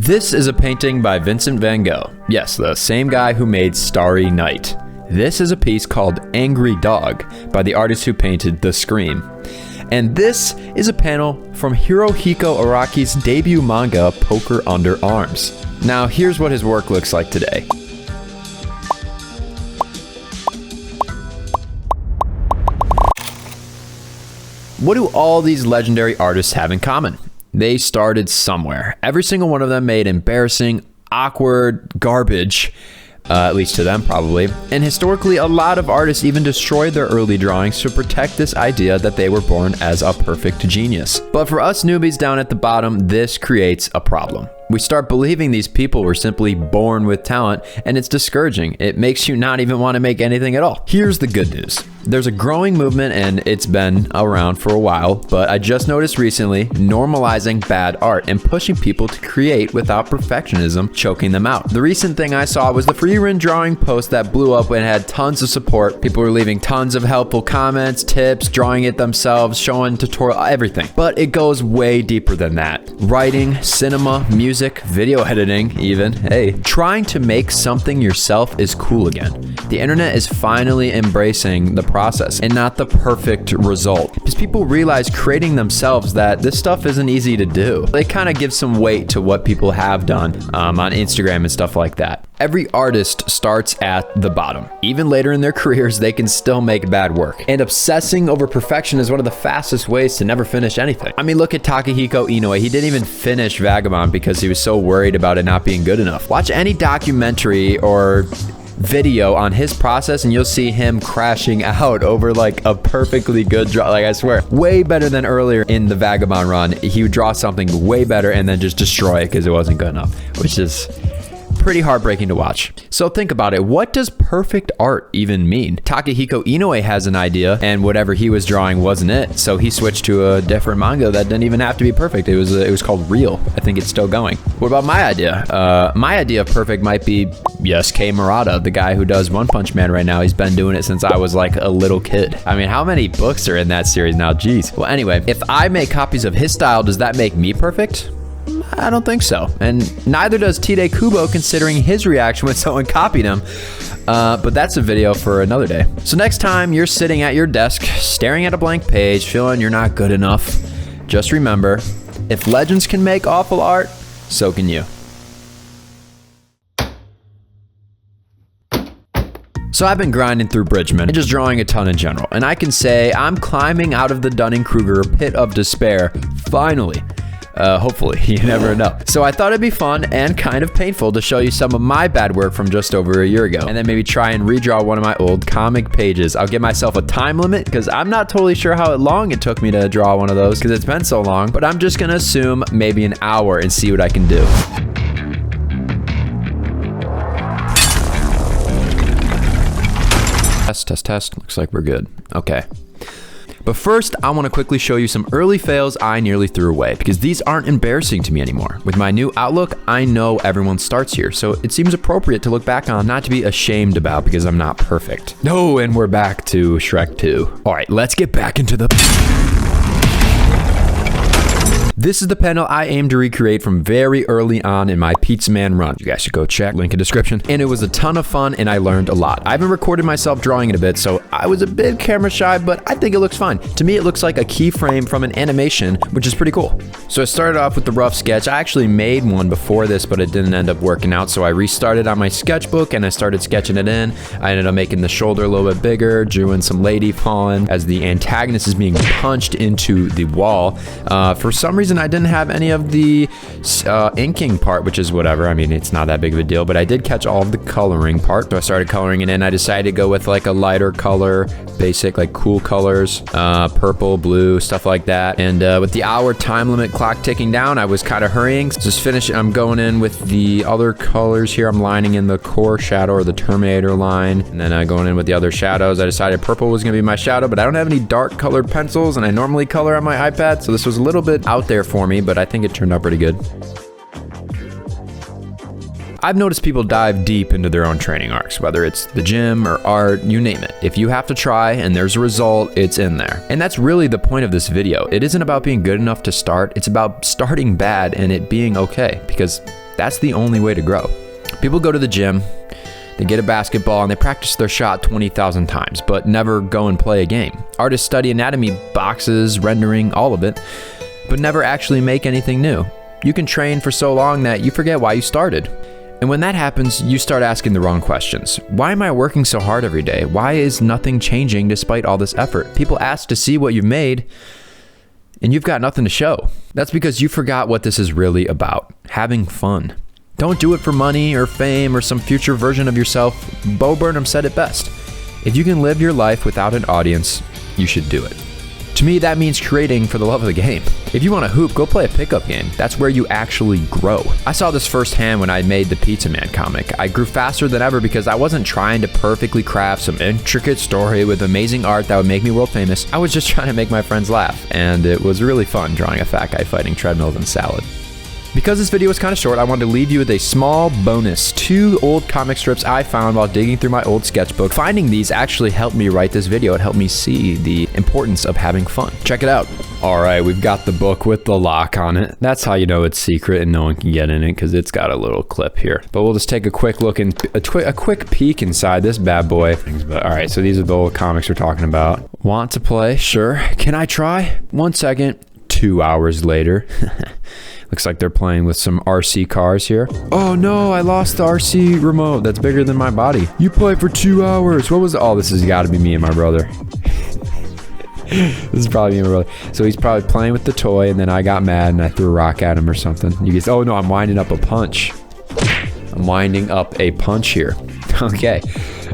This is a painting by Vincent van Gogh. Yes, the same guy who made Starry Night. This is a piece called Angry Dog by the artist who painted The Scream. And this is a panel from Hirohiko Araki's debut manga, Poker Under Arms. Now, here's what his work looks like today. What do all these legendary artists have in common? They started somewhere. Every single one of them made embarrassing, awkward garbage, at least to them probably. And historically, a lot of artists even destroyed their early drawings to protect this idea that they were born as a perfect genius. But for us newbies down at the bottom, this creates a problem. We start believing these people were simply born with talent, and it's discouraging. It makes you not even want to make anything at all. Here's the good news. There's a growing movement, and it's been around for a while, but I just noticed recently normalizing bad art and pushing people to create without perfectionism choking them out. The recent thing I saw was the Freerun drawing post that blew up and had tons of support. People were leaving tons of helpful comments, tips, drawing it themselves, showing tutorial, everything. But it goes way deeper than that. Writing, cinema, music, video editing even. Hey, trying to make something yourself is cool again. The internet is finally embracing the process and not the perfect result, because people realize creating themselves that this stuff isn't easy to do. They kind of give some weight to what people have done on Instagram and stuff like that. Every artist starts at the bottom. Even later in their careers, they can still make bad work. And obsessing over perfection is one of the fastest ways to never finish anything. I mean, look at Takehiko Inoue. He didn't even finish Vagabond because he was so worried about it not being good enough. Watch any documentary or video on his process and you'll see him crashing out over like a perfectly good draw. Like, I swear, way better than earlier in the Vagabond run. He would draw something way better and then just destroy it because it wasn't good enough, which is pretty heartbreaking to watch. So think about it. What does perfect art even mean? Takehiko Inoue has an idea, and whatever he was drawing wasn't it. So he switched to a different manga that didn't even have to be perfect. It was called Real. I think it's still going. What about my idea? My idea of perfect might be Yusuke Murata, the guy who does One Punch Man right now. He's been doing it since I was like a little kid. I mean, how many books are in that series now? Jeez. Well, anyway, if I make copies of his style, does that make me perfect? I don't think so. And neither does Tide Kubo, considering his reaction when someone copied him. But that's a video for another day. So next time you're sitting at your desk, staring at a blank page, feeling you're not good enough, just remember, if legends can make awful art, so can you. So I've been grinding through Bridgman and just drawing a ton in general. And I can say I'm climbing out of the Dunning-Kruger pit of despair, finally. Hopefully, you never know. So I thought it'd be fun and kind of painful to show you some of my bad work from just over a year ago, and then maybe try and redraw one of my old comic pages. I'll give myself a time limit because I'm not totally sure how long it took me to draw one of those because it's been so long, but I'm just gonna assume maybe an hour and see what I can do. Test. Looks like we're good. Okay. But first, I want to quickly show you some early fails I nearly threw away, because these aren't embarrassing to me anymore. With my new outlook, I know everyone starts here, so it seems appropriate to look back on, not to be ashamed about because I'm not perfect. No, and we're back to Shrek 2. All right, let's get back into the... This is the panel I aimed to recreate from very early on in my Pizza Man run. You guys should go check, link in description. And it was a ton of fun and I learned a lot. I haven't recorded myself drawing it a bit, so I was a bit camera shy, but I think it looks fine. To me, it looks like a keyframe from an animation, which is pretty cool. So I started off with the rough sketch. I actually made one before this, but it didn't end up working out. So I restarted on my sketchbook and I started sketching it in. I ended up making the shoulder a little bit bigger, drew in some lady falling as the antagonist is being punched into the wall. For some reason, I didn't have any of the inking part, which is whatever. I mean, it's not that big of a deal, but I did catch all of the coloring part. So I started coloring it in. I decided to go with like a lighter color, basic, like cool colors, purple, blue, stuff like that. And with the hour time limit clock ticking down, I was kind of hurrying. Just finishing. I'm going in with the other colors here. I'm lining in the core shadow or the Terminator line, and then going in with the other shadows. I decided purple was gonna be my shadow, but I don't have any dark colored pencils, and I normally color on my iPad, so this was a little bit out there for me, but I think it turned out pretty good. I've noticed people dive deep into their own training arcs, whether it's the gym or art, you name it. If you have to try and there's a result, it's in there. And that's really the point of this video. It isn't about being good enough to start, it's about starting bad and it being okay, because That's the only way to grow. People go to the gym, they get a basketball, and they practice their shot 20,000 times, but never go and play a game. Artists study anatomy, boxes, rendering, all of it, but never actually make anything new. You can train for so long that you forget why you started. And when that happens, you start asking the wrong questions. Why am I working so hard every day? Why is nothing changing despite all this effort? People ask to see what you've made, and you've got nothing to show. That's because you forgot what this is really about: having fun. Don't do it for money or fame or some future version of yourself. Bo Burnham said it best: if you can live your life without an audience, you should do it. To me, that means creating for the love of the game. If you want to hoop, go play a pickup game. That's where you actually grow. I saw this firsthand when I made the Pizza Man comic. I grew faster than ever because I wasn't trying to perfectly craft some intricate story with amazing art that would make me world famous. I was just trying to make my friends laugh, and it was really fun drawing a fat guy fighting treadmills and salad. Because this video was kind of short, I wanted to leave you with a small bonus. 2 old comic strips I found while digging through my old sketchbook. Finding these actually helped me write this video. It helped me see the importance of having fun. Check it out. All right, we've got the book with the lock on it. That's how you know it's secret and no one can get in it, because it's got a little clip here. But we'll just take a quick look and a quick peek inside this bad boy. All right, so these are the old comics we're talking about. Want to play? Sure. Can I try? 1 second. 2 hours later. Looks like they're playing with some RC cars here. Oh no, I lost the RC remote. That's bigger than my body. You play for 2 hours. What was it? Oh, this has got to be me and my brother. This is probably me and my brother. So he's probably playing with the toy, and then I got mad and I threw a rock at him or something. You guys, oh no, I'm winding up a punch. I'm winding up a punch here. Okay.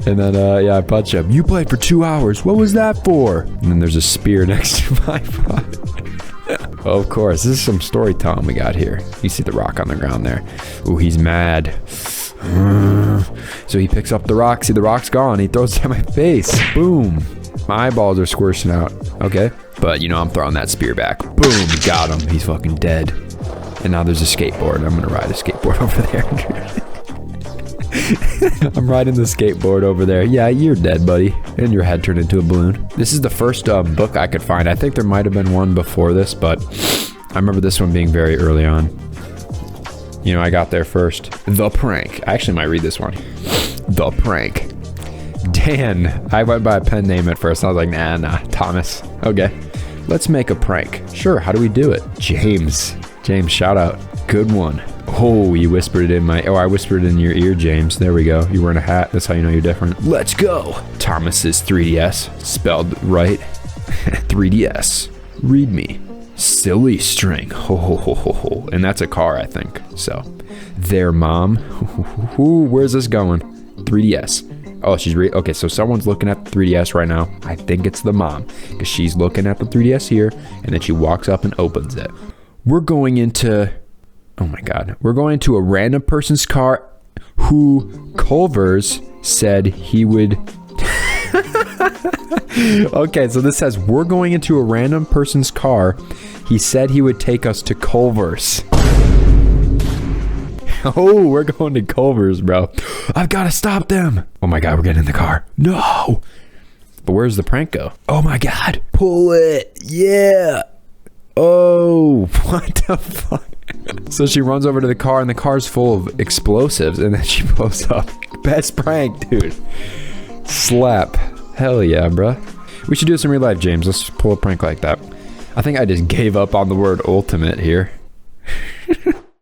And then, yeah, I punch him. You played for 2 hours. What was that for? And then there's a spear next to my body. Of course, this is some storytelling we got here. You see the rock on the ground there. Ooh, he's mad. So he picks up the rock. See, the rock's gone. He throws it at my face. Boom. My eyeballs are squishing out. Okay. But, you know, I'm throwing that spear back. Boom. Got him. He's fucking dead. And now there's a skateboard. I'm going to ride a skateboard over there. I'm riding the skateboard over there. Yeah, you're dead, buddy. And your head turned into a balloon. This is the first book I could find. I think there might have been one before this, but I remember this one being very early on. You know, I got there first. The Prank. I actually might read this one. The Prank. Dan. I went by a pen name at first. I was like, nah, Thomas. Okay. Let's make a prank. Sure, how do we do it? James. James, shout out. Good one. Oh, you whispered it in my... Oh, I whispered it in your ear, James. There we go. You're wearing a hat. That's how you know you're different. Let's go. Thomas's 3DS. Spelled right. 3DS. Read me. Silly string. Ho, ho, ho, ho, ho. And that's a car, I think. So, there, Mom. Ooh, where's this going? 3DS. Oh, she's... Okay, so someone's looking at the 3DS right now. I think it's the mom. Because she's looking at the 3DS here. And then she walks up and opens it. We're going into... Oh my God. We're going to a random person's car who Culver's said he would... Okay, so this says, we're going into a random person's car. He said he would take us to Culver's. Oh, we're going to Culver's, bro. I've got to stop them. Oh my God, we're getting in the car. No. But where's the prank go? Oh my God. Pull it. Yeah. Oh, what the fuck? So she runs over to the car, and the car's full of explosives, and then she blows up. Best prank, dude. Slap. Hell yeah, bruh. We should do this in real life, James. Let's pull a prank like that. I think I just gave up on the word ultimate here.